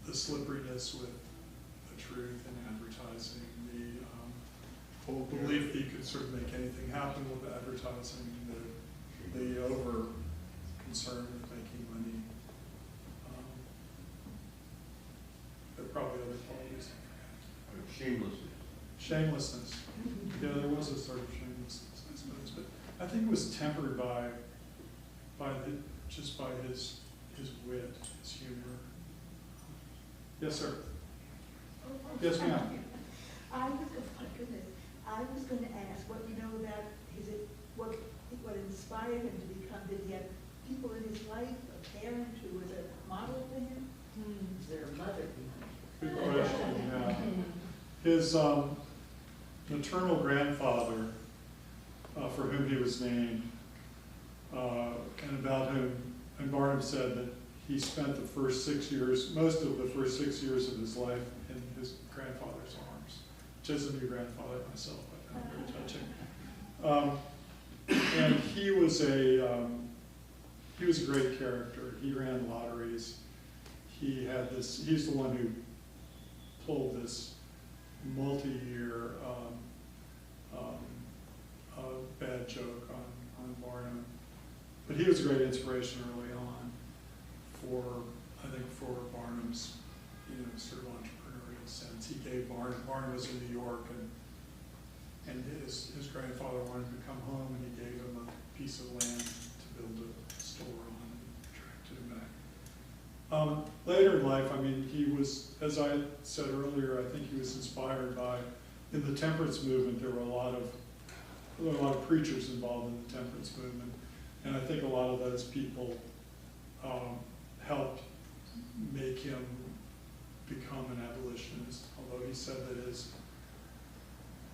the slipperiness with the truth in advertising, the whole belief that you could sort of make anything happen with advertising, the over concern with making money. There are probably other qualities. Shamelessness. Yeah, there was a sort of shamelessness, I suppose, but I think it was tempered by his wit, his humor. Yes, sir. Yes, ma'am. I was going to ask what you know about what inspired him to become. Did he have people in his life, a parent who was a model for him? Is there a mother behind? Good question. Yeah. His maternal grandfather, for whom he was named, and about whom, and Barnum said that he spent the first 6 years, most of the first 6 years of his life in his grandfather's arms. Which as a new grandfather myself, I found very touching. And he was a great character. He ran lotteries. He's the one who pulled this multi-year bad joke on Barnum. But he was a great inspiration early on for, I think, for Barnum's, sort of entrepreneurial sense. He gave Barnum was in New York, and his grandfather wanted to come home, and he gave him a piece of land to build a store on, and attracted him back. Later in life, I mean, he was, as I said earlier, I think he was inspired by, in the temperance movement, there were a lot of preachers involved in the temperance movement, and I think a lot of those people helped make him become an abolitionist, although he said that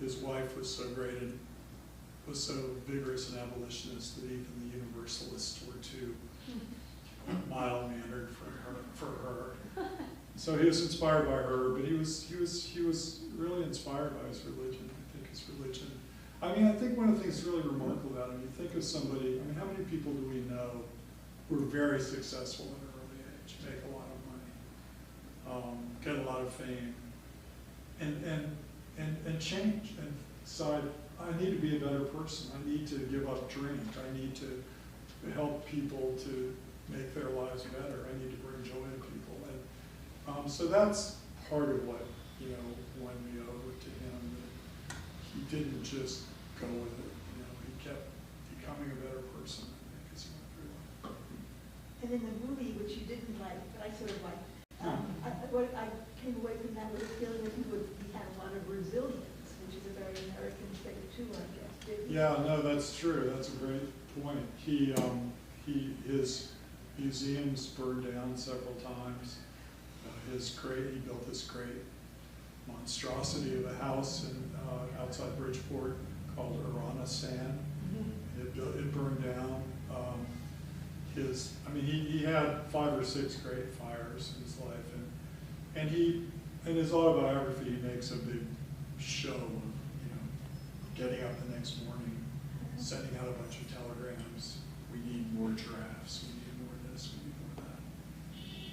his wife was so great and was so vigorous an abolitionist that even the Universalists were too mild-mannered for her. So he was inspired by her, but he was really inspired by his religion. I think his religion. I mean, I think one of the things that's really remarkable about him, you think of somebody, I mean, how many people do we know who are very successful at an early age, make a lot of money, get a lot of fame, and change and decide, I need to be a better person. I need to give up drink. I need to help people to make their lives better. I need to bring joy to people. And so that's part of what, when we owe it to him, that he didn't just go with it. He kept becoming a better person, I think, as he went through life. And in the movie, which you didn't like, but I sort of liked, what I came away from that with a feeling that he had a lot of resilience, which is a very American trait too, I guess. Did he? Yeah, no, that's true. That's a great point. His museums burned down several times. He built this great monstrosity of a house outside Bridgeport called Iranistan. It burned down. He had 5 or 6 great fires in his life, and in his autobiography he makes a big show of getting up the next morning, sending out a bunch of telegrams. We need more drafts. We need more this. We need more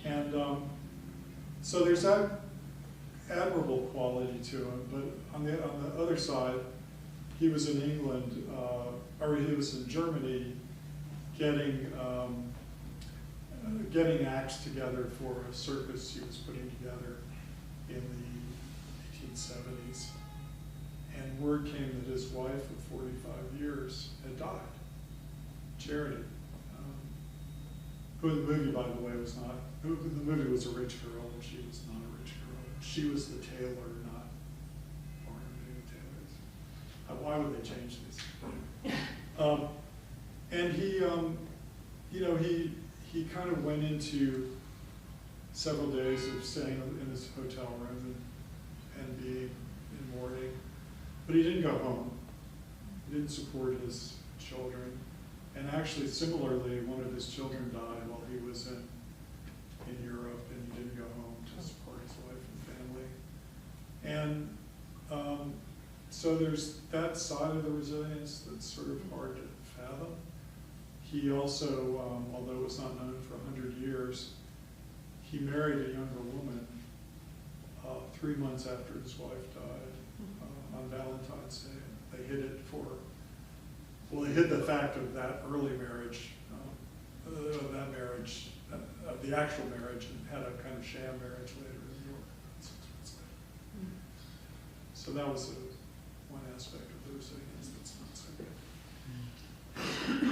that. And so there's that admirable quality to him. But on the other side, he was in England, or he was in Germany, getting acts together for a circus he was putting together in the 1870s. And word came that his wife of 45 years had died. Charity. Who in the movie, by the way, was not, who in the movie was a rich girl, and she was not a rich girl. She was the tailor, not Barnum doing tailors. Why would they change these? And he kind of went into several days of staying in his hotel room and being in mourning. But he didn't go home. He didn't support his children. And actually, similarly, one of his children died while he was in Europe, and he didn't go home to support his wife and family. And so there's that side of the resilience that's sort of hard to fathom. He also, although it was not known for 100 years, he married a younger woman 3 months after his wife died on Valentine's Day. They hid it they hid the fact of that early marriage, the actual marriage, and had a kind of sham marriage later in New York, 6 months later. So that was one aspect of the resilience that's not so good.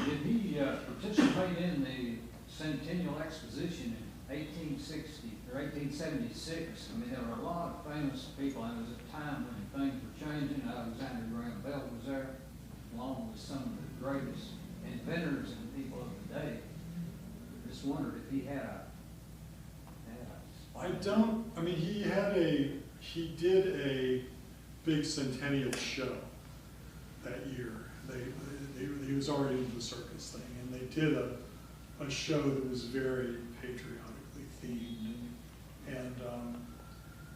Did he participate in the Centennial Exposition in 1860 or 1876? I mean, there were a lot of famous people, and it was a time when things were changing. Alexander Graham Bell was there, along with some of the greatest inventors and people of the day. I just wondered if he had he did a big centennial show that year. He was already into the circus thing, and they did a show that was very patriotically themed. And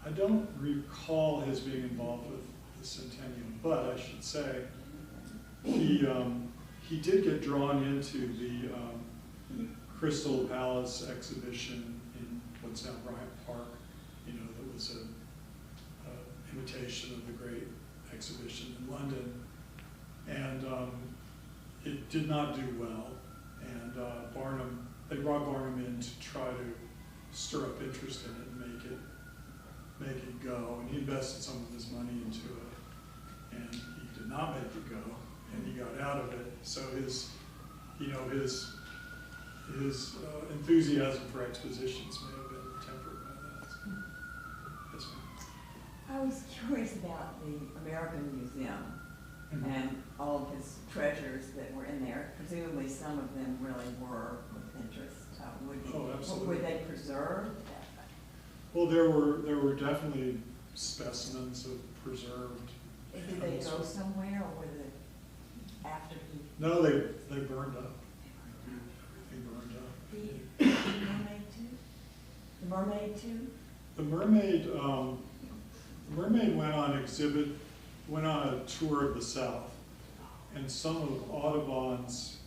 I don't recall his being involved with the centennial, but I should say he did get drawn into the Crystal Palace exhibition in what's now Bryant Park. That was an imitation of the great exhibition in London. And it did not do well. And Barnum, they brought Barnum in to try to stir up interest in it and make it go. And he invested some of his money into it, and he did not make it go, and he got out of it. So his enthusiasm for expositions may have been tempered by that. Yes, ma'am. I was curious about the American Museum Mhm. and all of his treasures that were in there. Presumably, some of them really were of interest. Absolutely. Were they preserved? Well, there were definitely specimens of preserved. Did they go somewhere, or were they after he? No, they burned up. Everything burned up. The mermaid too? The mermaid too? The mermaid went on a tour of the South, and some of Audubon's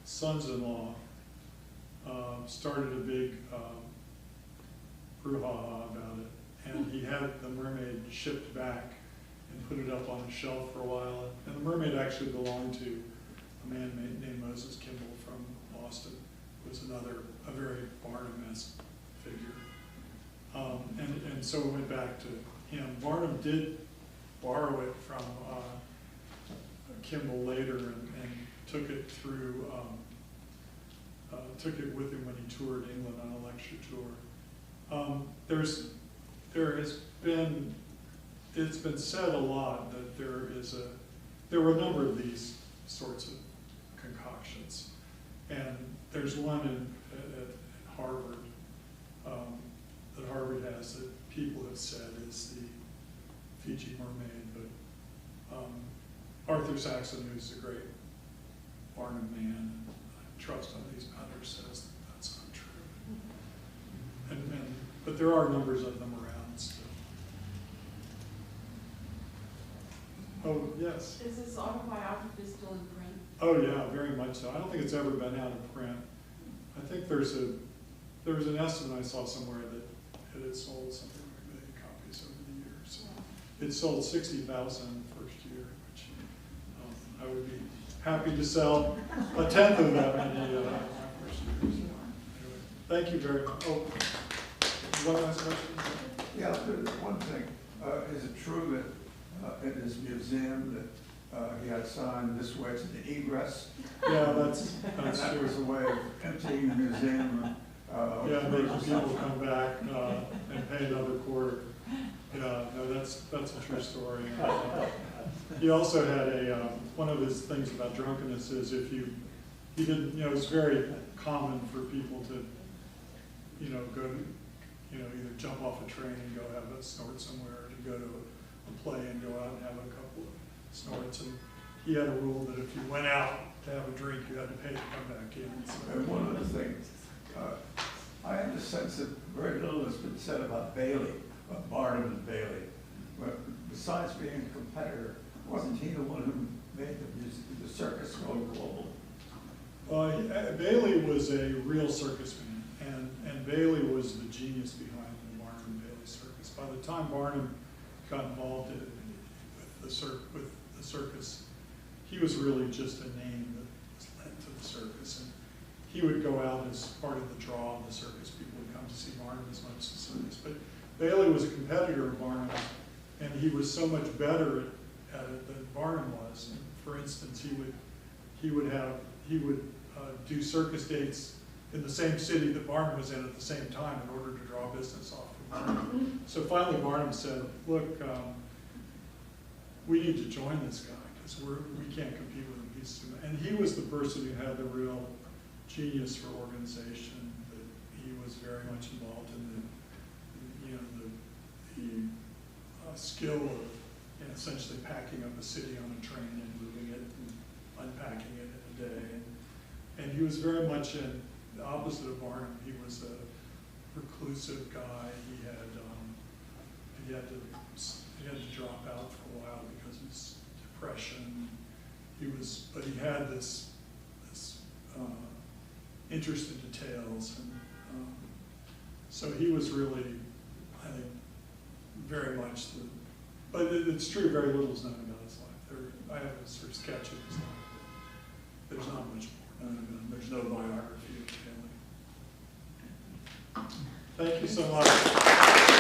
sons-in-law started a big brouhaha about it, and he had the mermaid shipped back and put it up on a shelf for a while. And the mermaid actually belonged to a man named Moses Kimball from Boston, who was a very Barnum-esque figure. And so it went back to him. Barnum did borrow it from Kimball later and took it through, took it with him when he toured England on a lecture tour. It's been said a lot that there were a number of these sorts of concoctions. And there's one at Harvard that Harvard has that people have said is the Fiji mermaid, but Arthur Saxon, who's a great Barnum man, and I trust on these matters, says that that's not true. But there are numbers of them around still. Oh, yes. Is this autobiography still in print? Oh, yeah, very much so. I don't think it's ever been out of print. I think there was an estimate I saw somewhere that it had sold something like 1 million copies over the years. It sold 60,000 the first year, which I would be happy to sell a tenth of that many my first years. Anyway, thank you very much. Oh, one last question? Yeah, there's one thing. Is it true that in his museum that he had signed "This way to the egress"? Yeah, that's That true. was a way of emptying the museum. Yeah, making people come back and pay another quarter. Yeah, no, that's a true story. He also had one of his things about drunkenness is he didn't, it's very common for people to, go to, either jump off a train and go have a snort somewhere, or to go to a play and go out and have a couple of snorts. And he had a rule that if you went out to have a drink, you had to pay to come back in. So, And one of the things, I have the sense that very little has been said about Bailey, about Barnum and Bailey. But besides being a competitor, wasn't he the one who made the circus go global? Bailey was a real circus man, and Bailey was the genius behind the Barnum and Bailey circus. By the time Barnum got involved with the circus, he was really just a name that was lent to the circus. And he would go out as part of the draw of the circus. People would come to see Barnum as much as the circus. But Bailey was a competitor of Barnum, and he was so much better at it than Barnum was. And for instance, he would do circus dates in the same city that Barnum was in at the same time in order to draw business off of Barnum. So finally Barnum said, look, we need to join this guy because we can't compete with him. And he was the person who had the real genius for organization, that he was very much involved in the skill of essentially packing up a city on a train and moving it and unpacking it in a day. And he was very much the opposite of Barnum. He was a reclusive guy. He had to drop out for a while because of his depression. But he had this interest in details, and so he was really, I think, very much but it's true, very little is known about his life. I have a sort of sketch of his life. There's not much more. There's no biography of the family. Thank you so much.